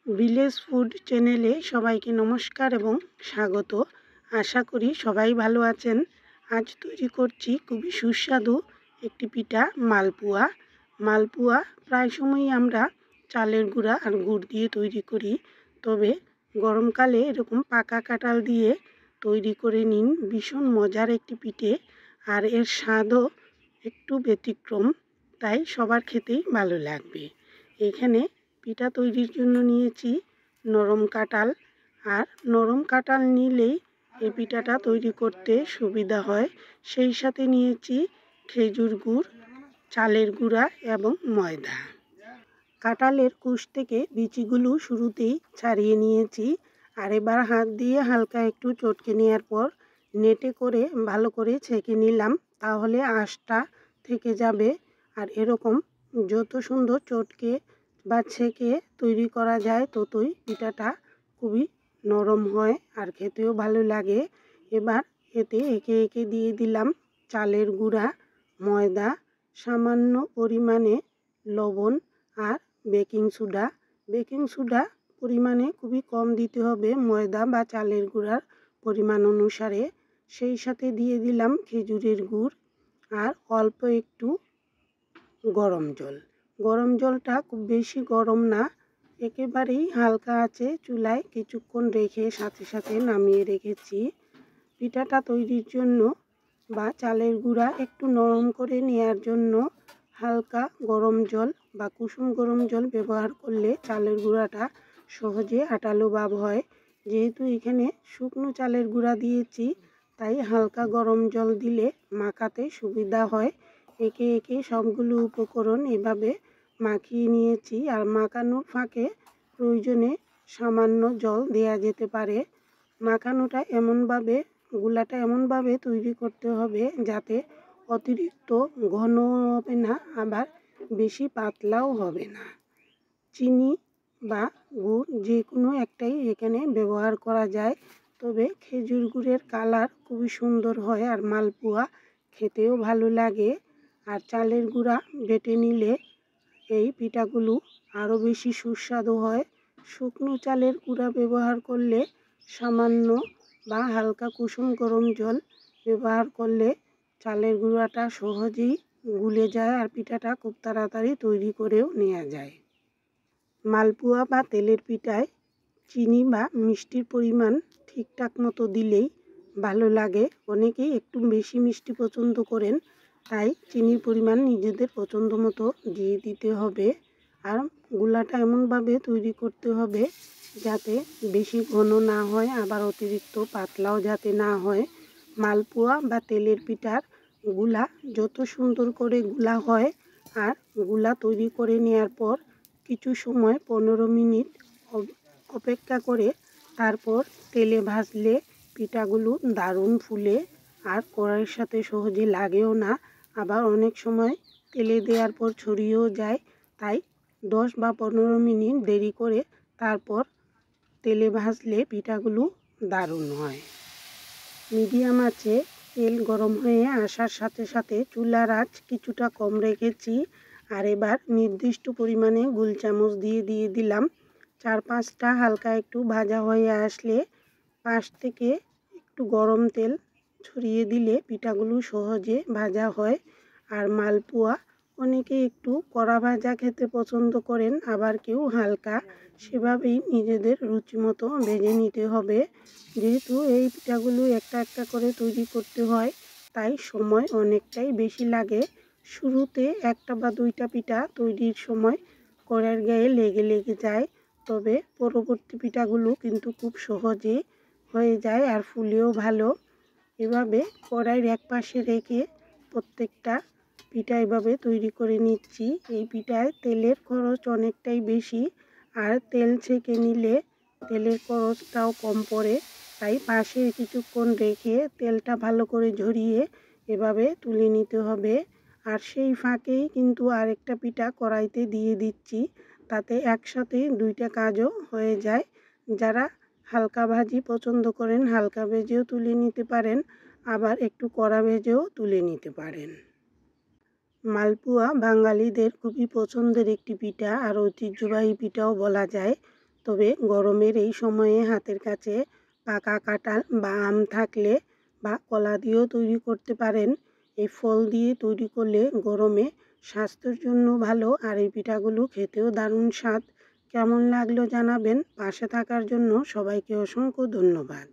Village food চ্যানেলে সবাইকে নমস্কার এবং স্বাগত। আশা করি সবাই ভালো আছেন। আজ তৈরি করছি খুবই সুস্বাদু একটি পিঠা, মালপুয়া। মালপুয়া প্রায় সময়ই আমরা চালের গুঁড়া আর গুড় দিয়ে তৈরি করি, তবে গরমকালে এরকম পাকা কাঁঠাল দিয়ে তৈরি করে নিন। ভীষণ মজার একটি পিঠে, আর এর স্বাদও একটু ব্যতিক্রম, তাই সবার খেতেই ভালো লাগবে। এখানে পিঠা তৈরির জন্য নিয়েছি নরম কাঁঠাল, আর নরম কাঁঠাল নিলেই এই পিঠাটা তৈরি করতে সুবিধা হয়। সেই সাথে নিয়েছি খেজুর গুড়, চালের গুঁড়া এবং ময়দা। কাঁঠালের কুশ থেকে বিচিগুলো শুরুতেই ছাড়িয়ে নিয়েছি, আর এবার হাত দিয়ে হালকা একটু চটকে নেওয়ার পর নেটে করে ভালো করে ছেঁকে নিলাম, তাহলে আঁশটা থেকে যাবে। আর এরকম যত সুন্দর চটকে বা ছেঁকে তৈরি করা যায় ততই পিঠাটা খুবই নরম হয় আর খেতেও ভালো লাগে। এবার এতে একে একে দিয়ে দিলাম চালের গুঁড়া, ময়দা, সামান্য পরিমাণে লবণ আর বেকিং সোডা। বেকিং সোডা পরিমাণে খুবই কম দিতে হবে ময়দা বা চালের গুঁড়ার পরিমাণ অনুসারে। সেই সাথে দিয়ে দিলাম খেজুরের গুড় আর অল্প একটু গরম জল। গরম জলটা খুব বেশি গরম না, একেবারেই হালকা আছে চুলায় কিছুক্ষণ রেখে সাথে সাথে নামিয়ে রেখেছি। পিঠাটা তৈরির জন্য বা চালের গুঁড়া একটু নরম করে নেওয়ার জন্য হালকা গরম জল বা কুসুম গরম জল ব্যবহার করলে চালের গুঁড়াটা সহজে আঠালো ভাব হয়। যেহেতু এখানে শুকনো চালের গুঁড়া দিয়েছি, তাই হালকা গরম জল দিলে মাখাতে সুবিধা হয়। একে একে সবগুলো উপকরণ এভাবে মাখিয়ে নিয়েছি, আর মাখানোর ফাঁকে প্রয়োজনে সামান্য জল দেয়া যেতে পারে। মাখানোটা এমনভাবে, গুলাটা এমনভাবে তৈরি করতে হবে যাতে অতিরিক্ত ঘন হবে না, আবার বেশি পাতলাও হবে না। চিনি বা গুড় যে কোনো একটাই এখানে ব্যবহার করা যায়, তবে খেজুর গুড়ের কালার খুবই সুন্দর হয় আর মালপুয়া খেতেও ভালো লাগে। আর চালের গুঁড়া বেটে নিলে এই পিঠাগুলো আরও বেশি সুস্বাদু হয়। শুকনো চালের গুঁড়া ব্যবহার করলে সামান্য বা হালকা কুসুম গরম জল ব্যবহার করলে চালের গুঁড়াটা সহজেই গুলে যায় আর পিঠাটা খুব তাড়াতাড়ি তৈরি করেও নেওয়া যায়। মালপুয়া বা তেলের পিঠায় চিনি বা মিষ্টির পরিমাণ ঠিকঠাক মতো দিলেই ভালো লাগে। অনেকেই একটু বেশি মিষ্টি পছন্দ করেন, তাই চিনির পরিমাণ নিজেদের পছন্দ মতো দিয়ে দিতে হবে। আর গুলাটা এমনভাবে তৈরি করতে হবে যাতে বেশি ঘন না হয়, আবার অতিরিক্ত পাতলাও যাতে না হয়। মালপুয়া বা তেলের পিঠার গুলা যত সুন্দর করে গুলা হয়, আর গুলা তৈরি করে নেওয়ার পর কিছু সময় 15 মিনিট অপেক্ষা করে তারপর তেলে ভাজলে পিঠাগুলো দারুণ ফুলে আর কড়াইয়ের সাথে সহজে লাগেও না, আবার অনেক সময় তেলে দেওয়ার পর ছড়িয়েও যায়। তাই 10 বা 15 মিনিট দেরি করে তারপর তেলে ভাজলে পিঠাগুলো দারুণ হয়। মিডিয়াম আঁচে তেল গরম হয়ে আসার সাথে সাথে চুলার আঁচ কিছুটা কম রেখেছি, আর এবার নির্দিষ্ট পরিমাণে গোল চামচ দিয়ে দিলাম। 4-5টা হালকা একটু ভাজা হয়ে আসলে পাশ থেকে একটু গরম তেল ছড়িয়ে দিলে পিঠাগুলো সহজে ভাজা হয়। আর মালপুয়া অনেকে একটু কড়া ভাজা খেতে পছন্দ করেন, আবার কেউ হালকা, সেভাবেই নিজেদের রুচি মতো ভেজে নিতে হবে। যেহেতু এই পিঠাগুলো একটা একটা করে তৈরি করতে হয়, তাই সময় অনেকটাই বেশি লাগে। শুরুতে 1টা বা 2টা পিঠা তৈরির সময় কড়াইয়ের গায়ে লেগে যায়, তবে পরবর্তী পিঠাগুলো কিন্তু খুব সহজে হয়ে যায় আর ফুলেও ভালো। এভাবে কড়াইয়ের এক পাশে রেখে প্রত্যেকটা পিঠা এভাবে তৈরি করে নিচ্ছি। এই পিঠায় তেলের খরচ অনেকটাই বেশি, আর তেল ছেঁকে নিলে তেলের খরচটাও কম পড়ে, তাই পাশে কিছুক্ষণ রেখে তেলটা ভালো করে ঝরিয়ে এভাবে তুলে নিতে হবে। আর সেই ফাঁকেই কিন্তু আরেকটা পিঠা কড়াইতে দিয়ে দিচ্ছি, তাতে একসাথে 2টা কাজও হয়ে যায়। যারা হালকা ভাজি পছন্দ করেন হালকা ভেজেও তুলে নিতে পারেন, আবার একটু কড়া ভেজেও তুলে নিতে পারেন। মালপুয়া বাঙালিদের খুবই পছন্দের একটি পিঠা আর ঐতিহ্যবাহী পিঠাও বলা যায়। তবে গরমের এই সময়ে হাতের কাছে পাকা কাঁঠাল বা আম থাকলে বা কলা দিয়েও তৈরি করতে পারেন। এই ফল দিয়ে তৈরি করলে গরমে স্বাস্থ্যের জন্য ভালো, আর এই পিঠাগুলো খেতেও দারুণ স্বাদ। কেমন লাগলো জানাবেন। পাশে থাকার জন্য সবাইকে অসংখ্য ধন্যবাদ।